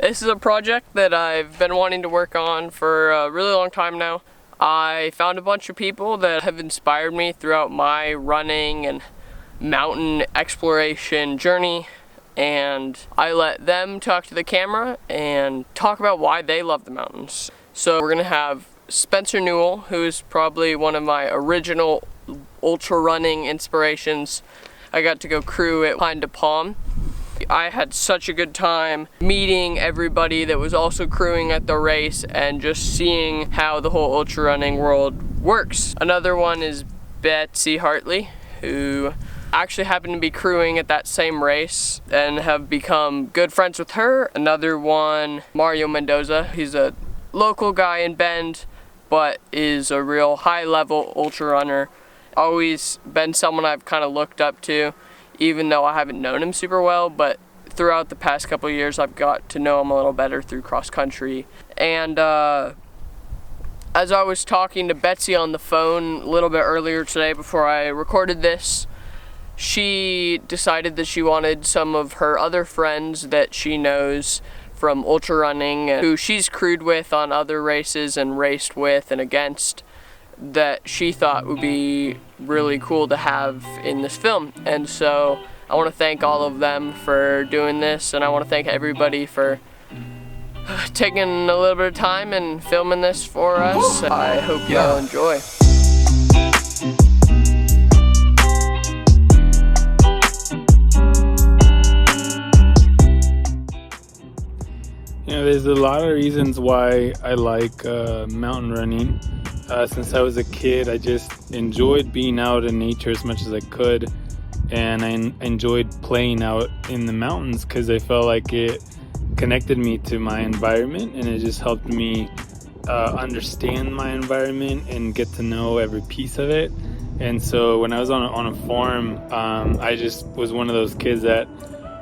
This is a project that I've been wanting to work on for a really long time now. I found a bunch of people that have inspired me throughout my running and mountain exploration journey, and I let them talk to the camera and talk about why they love the mountains. So we're gonna have Spencer Newell, who's probably one of my original ultra running inspirations. I got to go crew at Pine de Palm. I had such a good time meeting everybody that was also crewing at the race and just seeing how the whole ultra running world works. Another one is Betsy Hartley, who actually happened to be crewing at that same race and have become good friends with her. Another one, Mario Mendoza. He's a local guy in Bend, but is a real high-level ultra runner. Always been someone I've kind of looked up to, even though I haven't known him super well, but throughout the past couple of years I've got to know him a little better through cross country. And as I was talking to Betsy on the phone a little bit earlier today before I recorded this, she decided that she wanted some of her other friends that she knows from ultra running, who she's crewed with on other races and raced with and against, that she thought would be really cool to have in this film. And so I want to thank all of them for doing this, and I want to thank everybody for taking a little bit of time and filming this for us. I hope you all enjoy. You know, there's a lot of reasons why I like mountain running. Since I was a kid, I just enjoyed being out in nature as much as I could, and I enjoyed playing out in the mountains because I felt like it connected me to my environment, and it just helped me understand my environment and get to know every piece of it. And so when I was on a farm, I just was one of those kids that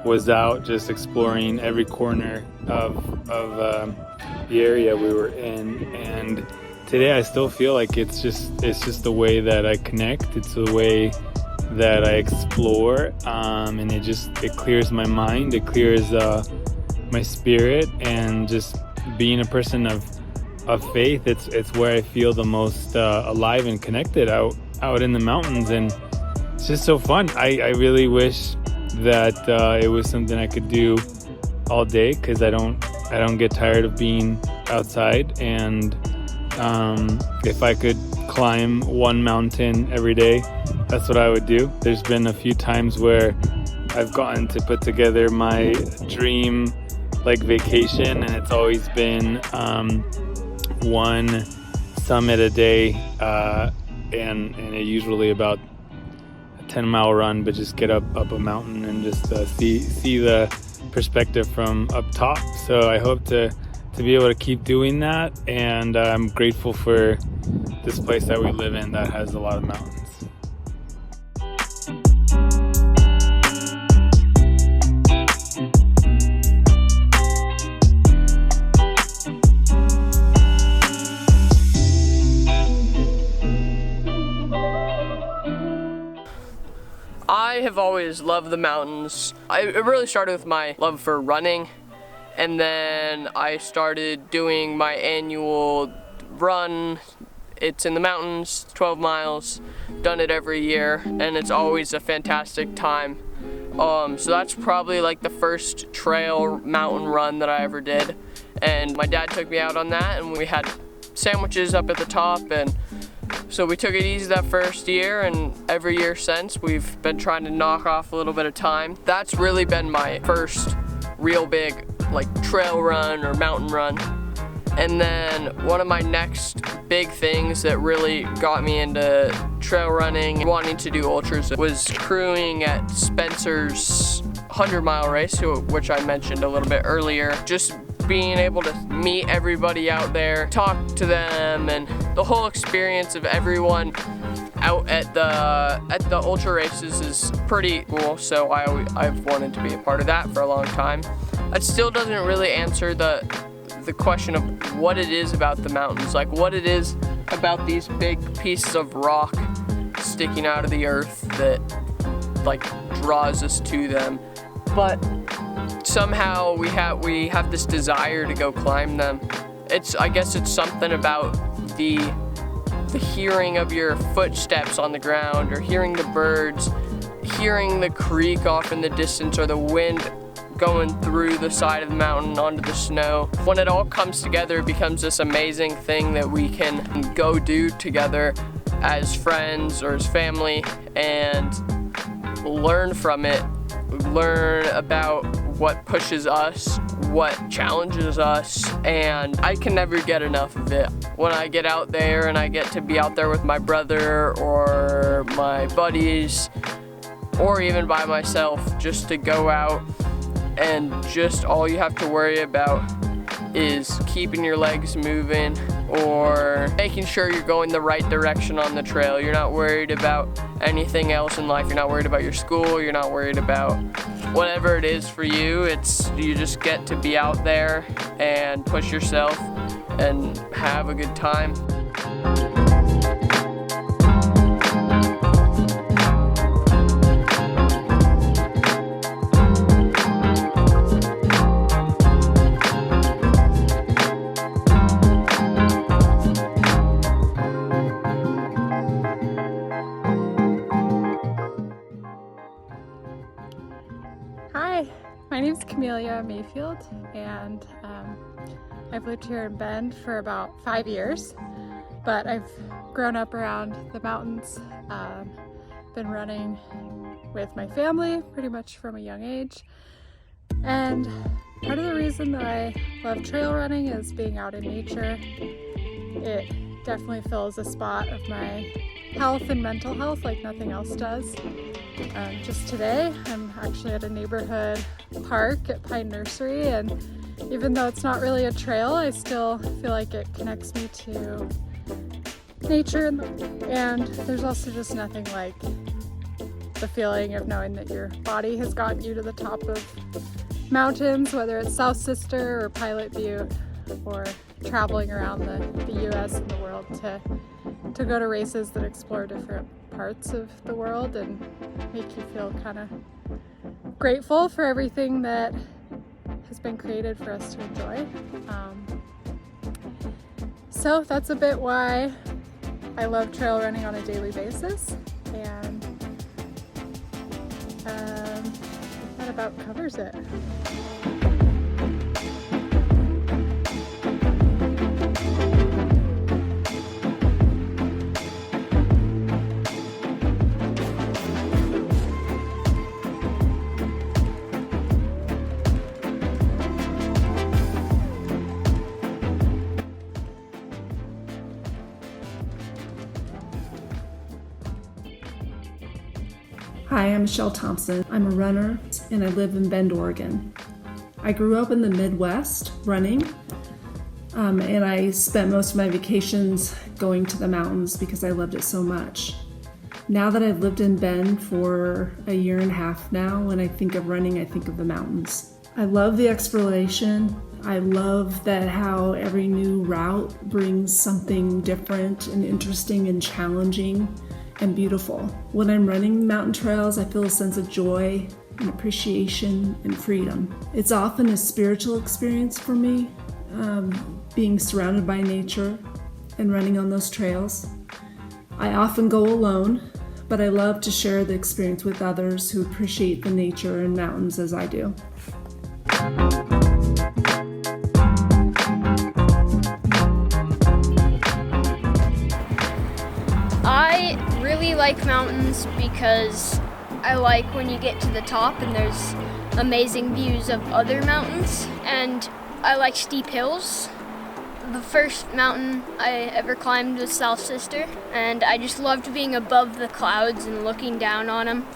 was out just exploring every corner of the area we were in. And today I still feel like it's just the way that I connect. It's the way that I explore, and it clears my mind. It clears my spirit, and just being a person of faith, it's where I feel the most alive and connected out in the mountains, and it's just so fun. I really wish that it was something I could do all day, because I don't get tired of being outside. And if I could climb one mountain every day, that's what I would do. There's been a few times where I've gotten to put together my dream vacation, and it's always been one summit a day, and it usually about a 10-mile run, but just get up a mountain and just see the perspective from up top. So I hope to be able to keep doing that, and I'm grateful for this place that we live in that has a lot of mountains. I have always loved the mountains. It really started with my love for running, and then I started doing my annual run. It's in the mountains, 12 miles, done it every year, and it's always a fantastic time. So that's probably the first trail mountain run that I ever did, and my dad took me out on that, and we had sandwiches up at the top, and so we took it easy that first year, and every year since we've been trying to knock off a little bit of time. That's really been my first real big trail run or mountain run. And then one of my next big things that really got me into trail running, wanting to do ultras, was crewing at Spencer's 100-mile race, which I mentioned a little bit earlier. Just being able to meet everybody out there, talk to them, and the whole experience of everyone out at the ultra races is pretty cool. So I've wanted to be a part of that for a long time. It still doesn't really answer the question of what it is about the mountains, what it is about these big pieces of rock sticking out of the earth that draws us to them. but somehow we have this desire to go climb them. I guess it's something about the hearing of your footsteps on the ground, or hearing the birds, hearing the creek off in the distance, or the wind going through the side of the mountain onto the snow. When it all comes together, it becomes this amazing thing that we can go do together as friends or as family and learn from it, learn about what pushes us, what challenges us, and I can never get enough of it. When I get out there and I get to be out there with my brother or my buddies, or even by myself, just to go out and just all you have to worry about is keeping your legs moving or making sure you're going the right direction on the trail. You're not worried about anything else in life. You're not worried about your school. You're not worried about whatever it is for you. You just get to be out there and push yourself and have a good time. Hi, my name is Camelia Mayfield, and I've lived here in Bend for about 5 years, but I've grown up around the mountains, been running with my family pretty much from a young age, and part of the reason that I love trail running is being out in nature. It definitely fills a spot of my health and mental health like nothing else does. Just today, I'm actually at a neighborhood park at Pine Nursery, and even though it's not really a trail, I still feel like it connects me to nature, and there's also just nothing like the feeling of knowing that your body has gotten you to the top of mountains, whether it's South Sister or Pilot Butte, or traveling around the US and the world to go to races that explore different parts of the world and make you feel kind of grateful for everything that has been created for us to enjoy. So that's a bit why I love trail running on a daily basis, and that about covers it. Hi, I'm Michelle Thompson. I'm a runner and I live in Bend, Oregon. I grew up in the Midwest running, and I spent most of my vacations going to the mountains because I loved it so much. Now that I've lived in Bend for a year and a half now, when I think of running, I think of the mountains. I love the exploration. I love that how every new route brings something different and interesting and challenging and beautiful. When I'm running mountain trails, I feel a sense of joy and appreciation and freedom. It's often a spiritual experience for me, being surrounded by nature and running on those trails. I often go alone, but I love to share the experience with others who appreciate the nature and mountains as I do. I really like mountains because I like when you get to the top and there's amazing views of other mountains, and I like steep hills. The first mountain I ever climbed was South Sister, and I just loved being above the clouds and looking down on them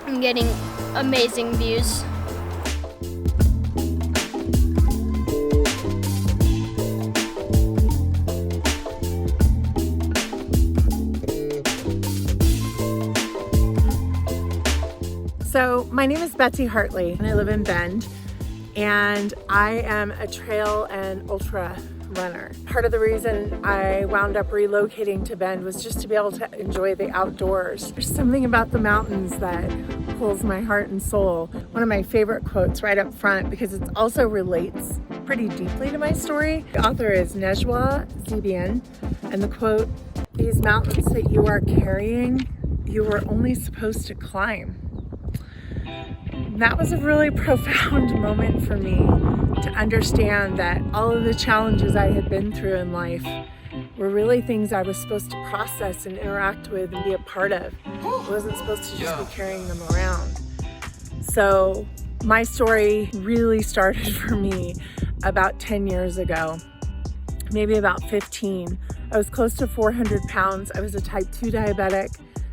and getting amazing views. So my name is Betsy Hartley and I live in Bend, and I am a trail and ultra runner. Part of the reason I wound up relocating to Bend was just to be able to enjoy the outdoors. There's something about the mountains that pulls my heart and soul. One of my favorite quotes right up front, because it also relates pretty deeply to my story. The author is Nejwa Zebian, and the quote, "These mountains that you are carrying, you were only supposed to climb." That was a really profound moment for me to understand that all of the challenges I had been through in life were really things I was supposed to process and interact with and be a part of. I wasn't supposed to just be carrying them around. So my story really started for me about 10 years ago, maybe about 15. I was close to 400 pounds. I was a type 2 diabetic.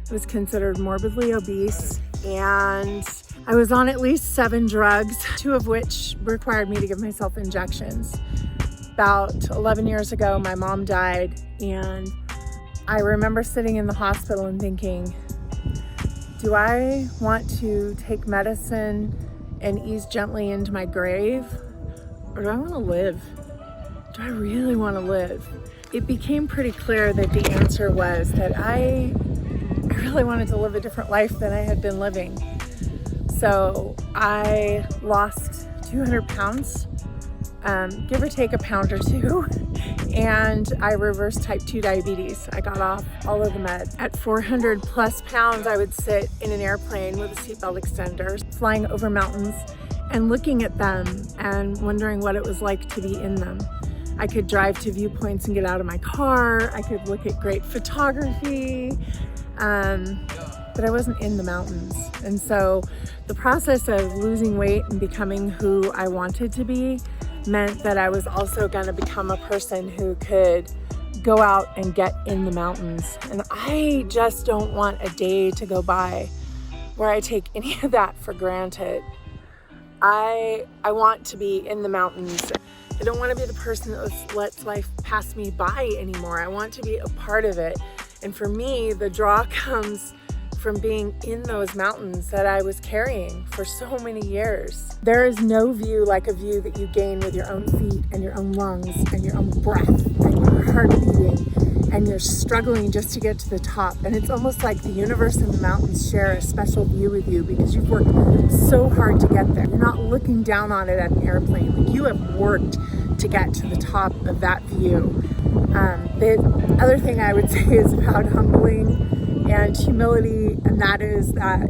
I was considered morbidly obese, and I was on at least 7 drugs, 2 of which required me to give myself injections. About 11 years ago, my mom died, and I remember sitting in the hospital and thinking, do I want to take medicine and ease gently into my grave, or do I want to live? Do I really want to live? It became pretty clear that the answer was that I really wanted to live a different life than I had been living. So I lost 200 pounds, give or take a pound or 2, and I reversed type 2 diabetes. I got off all of the meds. At 400 plus pounds, I would sit in an airplane with a seatbelt extender, flying over mountains and looking at them and wondering what it was like to be in them. I could drive to viewpoints and get out of my car. I could look at great photography. But I wasn't in the mountains. And so the process of losing weight and becoming who I wanted to be meant that I was also going to become a person who could go out and get in the mountains. And I just don't want a day to go by where I take any of that for granted. I want to be in the mountains. I don't want to be the person that lets life pass me by anymore. I want to be a part of it. And for me, the draw comes from being in those mountains that I was carrying for so many years. There is no view like a view that you gain with your own feet and your own lungs and your own breath and your heart beating, and you're struggling just to get to the top. And it's almost like the universe and the mountains share a special view with you because you've worked so hard to get there. You're not looking down on it at an airplane. Like, you have worked to get to the top of that view. The other thing I would say is about humbling and humility, and that is that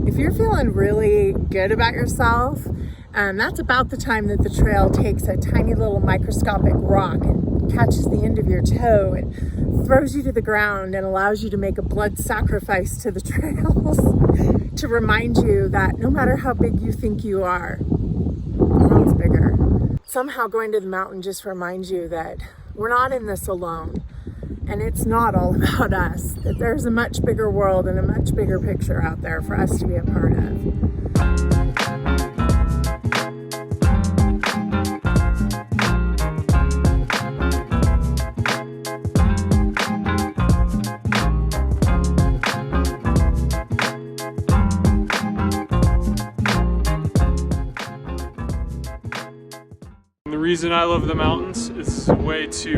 if you're feeling really good about yourself, that's about the time that the trail takes a tiny little microscopic rock and catches the end of your toe and throws you to the ground and allows you to make a blood sacrifice to the trails to remind you that no matter how big you think you are, the world's bigger. Somehow going to the mountain just reminds you that we're not in this alone. And it's not all about us, that there's a much bigger world and a much bigger picture out there for us to be a part of. The reason I love the mountains is a way to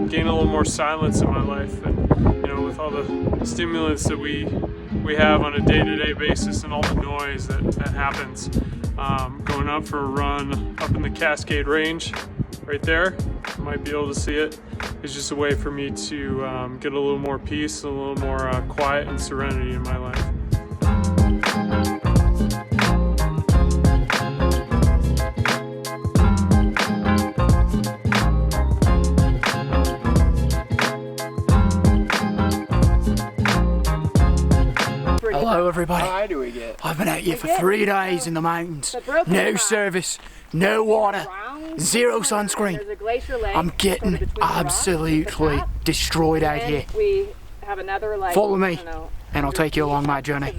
gain a little more silence in my life, and with all the stimulants that we have on a day-to-day basis and all the noise that happens. Going up for a run up in the Cascade Range, right there, you might be able to see it. It's just a way for me to get a little more peace, a little more quiet and serenity in my life. Hello everybody. How high do we get? I've been out here for 3 days in the mountains. No service, no water, 0 sunscreen. I'm getting absolutely destroyed out here. Follow me and I'll take you along my journey.